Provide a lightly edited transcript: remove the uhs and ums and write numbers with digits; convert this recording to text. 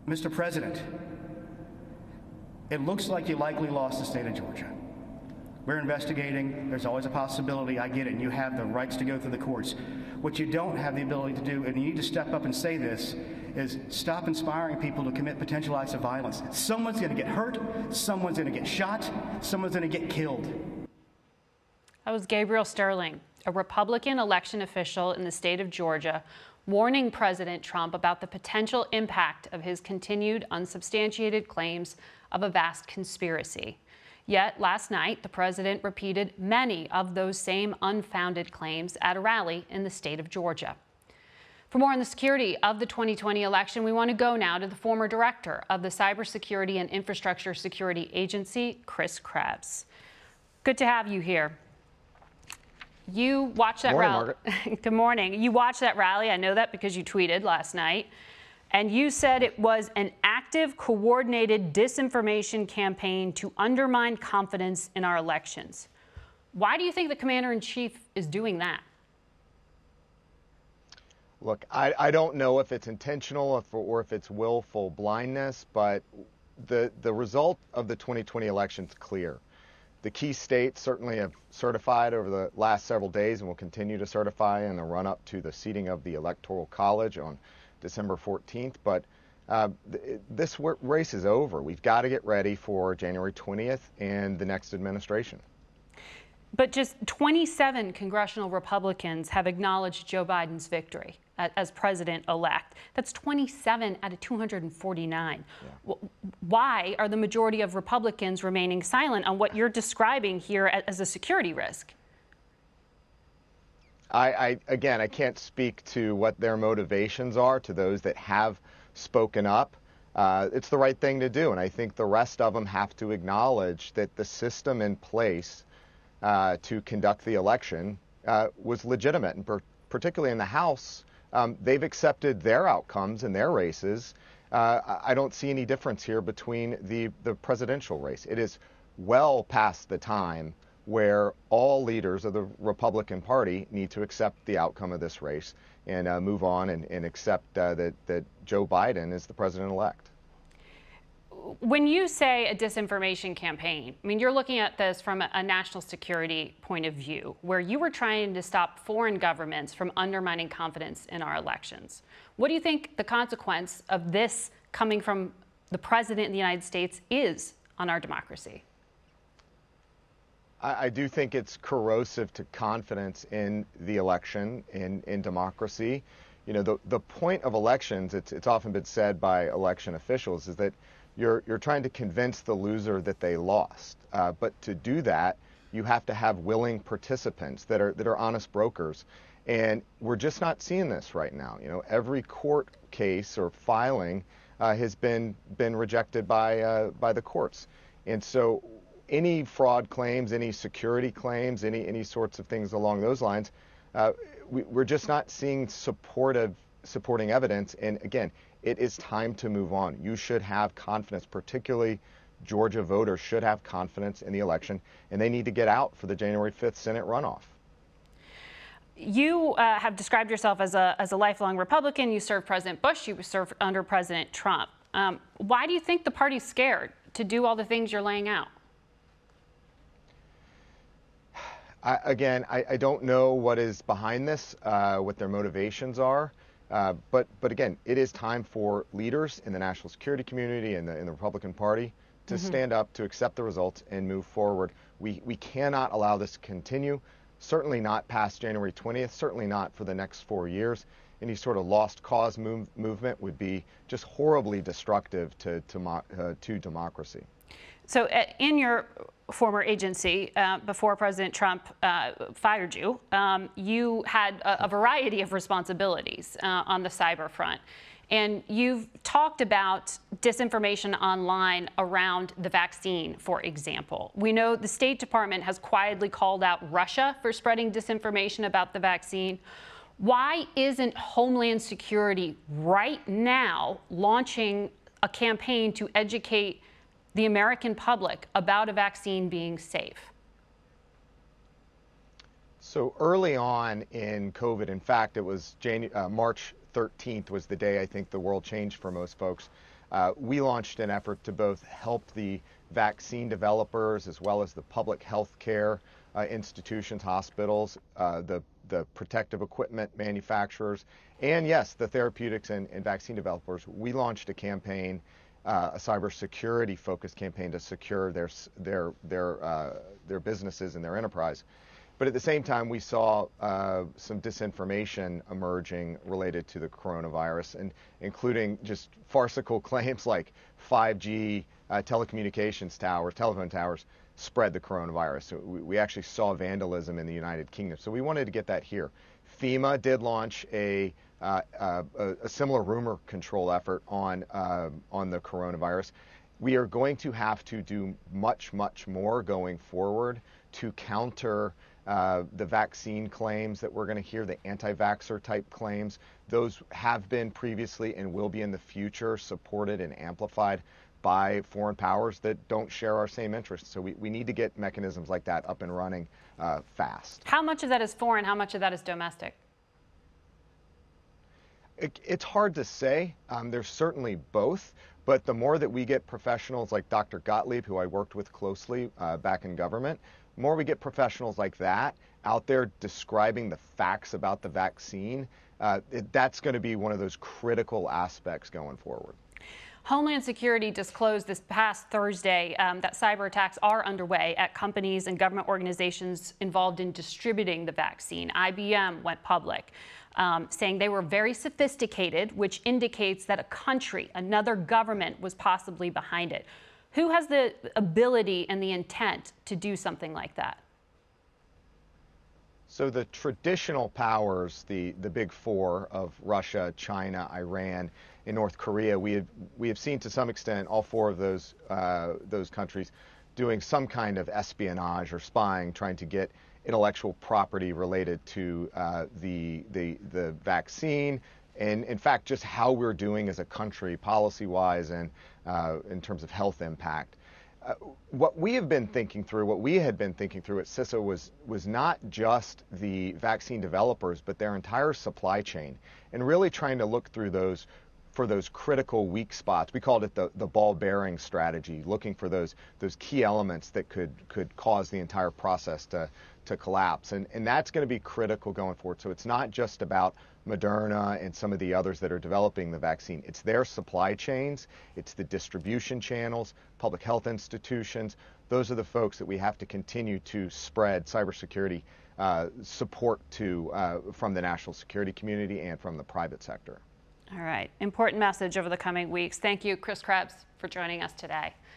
Mr. President, it looks like you likely lost the state of Georgia. We're investigating. There's always a possibility. I get it. And you have the rights to go through the courts. What you don't have the ability to do, and you need to step up and say this, is stop inspiring people to commit potential acts of violence. Someone's going to get hurt. Someone's going to get shot. Someone's going to get killed. That was Gabriel Sterling, a Republican election official in the state of Georgia, warning President Trump about the potential impact of his continued unsubstantiated claims of a vast conspiracy. Yet last night, the president repeated many of those same unfounded claims at a rally in the state of Georgia. For more on the security of the 2020 election, we want to go now to the former director of the Cybersecurity and Infrastructure Security Agency, Chris Krebs. Good to have you here. You watched that rally. Good morning. You watched that rally. I know that because you tweeted last night. And you said it was an active, coordinated disinformation campaign to undermine confidence in our elections. Why do you think the commander-in-chief is doing that? Look, I don't know if it's intentional or if it's willful blindness, but the result of the 2020 election is clear. The key states certainly have certified over the last several days and will continue to certify in the run-up to the seating of the Electoral College on December 14th. But this race is over. We've got to get ready for January 20th and the next administration. But just 27 congressional Republicans have acknowledged Joe Biden's victory as president-elect. That's 27 out of 249. Yeah. Why are the majority of Republicans remaining silent on what you're describing here as a security risk? Again, I can't speak to what their motivations are, to those that have spoken up. It's the right thing to do, and I think the rest of them have to acknowledge that the system in place to conduct the election was legitimate, and particularly in the House, they've accepted their outcomes in their races. I don't see any difference here between the presidential race. It is well past the time where all leaders of the Republican Party need to accept the outcome of this race and move on and accept that Joe Biden is the president-elect. When you say a disinformation campaign, I mean, you're looking at this from a national security point of view, where you were trying to stop foreign governments from undermining confidence in our elections. What do you think the consequence of this coming from the president of the United States is on our democracy? I do think it's corrosive to confidence in the election, in democracy. You know, the point of elections, it's often been said by election officials, is that you're trying to convince the loser that they lost. But to do that, you have to have willing participants that are honest brokers. And we're just not seeing this right now. You know, every court case or filing has been rejected by the courts. And so any fraud claims, any security claims, any sorts of things along those lines, we're just not seeing supporting evidence. And again, it is time to move on. You should have confidence, particularly Georgia voters should have confidence in the election, and they need to get out for the January 5th Senate runoff. You have described yourself as a lifelong Republican. You served President Bush. You served under President Trump. Why do you think the party's scared to do all the things you're laying out? I don't know what is behind this, what their motivations are. But again, it is time for leaders in the national security community and in the Republican Party to stand up, to accept the results and move forward. We cannot allow this to continue, certainly not past January 20th, certainly not for the next 4 years. Any sort of lost cause movement would be just horribly destructive to democracy. So in your former agency, before President Trump fired you, you had a variety of responsibilities on the cyber front. And you've talked about disinformation online around the vaccine, for example. We know the State Department has quietly called out Russia for spreading disinformation about the vaccine. Why isn't Homeland Security right now launching a campaign to educate the American public about a vaccine being safe? So early on in COVID, in fact, it was March 13th was the day I think the world changed for most folks. we launched an effort to both help the vaccine developers as well as the public health care institutions, hospitals, the protective equipment manufacturers, and yes, the therapeutics and vaccine developers. We launched a campaign, a cybersecurity focused campaign to secure their businesses and their enterprise. But at the same time, we saw some disinformation emerging related to the coronavirus, and including just farcical claims like 5G telecommunications towers, telephone towers, spread the coronavirus. So we actually saw vandalism in the United Kingdom. So we wanted to get that here. FEMA did launch a similar rumor control effort on the coronavirus. We are going to have to do much more going forward to counter the vaccine claims that we're going to hear, the anti-vaxxer type claims. Those have been previously and will be in the future supported and amplified by foreign powers that don't share our same interests. So we need to get mechanisms like that up and running fast. How much of that is foreign? How much of that is domestic? It's hard to say. There's certainly both. But the more that we get professionals like Dr. Gottlieb, who I worked with closely back in government, the more we get professionals like that out there describing the facts about the vaccine, that's going to be one of those critical aspects going forward. Homeland Security disclosed this past Thursday that cyber attacks are underway at companies and government organizations involved in distributing the vaccine. IBM went public, saying they were very sophisticated, which indicates that a country, another government, was possibly behind it. Who has the ability and the intent to do something like that? So the traditional powers, the big four of Russia, China, Iran, and North Korea, we have seen to some extent all four of those countries doing some kind of espionage or spying, trying to get intellectual property related to the vaccine, and in fact just how we're doing as a country policy-wise and in terms of health impact. What we had been thinking through at CISA was not just the vaccine developers, but their entire supply chain, and really trying to look through those for those critical weak spots. We called it the ball bearing strategy, looking for those key elements that could cause the entire process to collapse. And that's going to be critical going forward. So it's not just about Moderna and some of the others that are developing the vaccine. It's their supply chains, it's the distribution channels, public health institutions. Those are the folks that we have to continue to spread cybersecurity support to from the national security community and from the private sector. All right. Important message over the coming weeks. Thank you, Chris Krebs, for joining us today.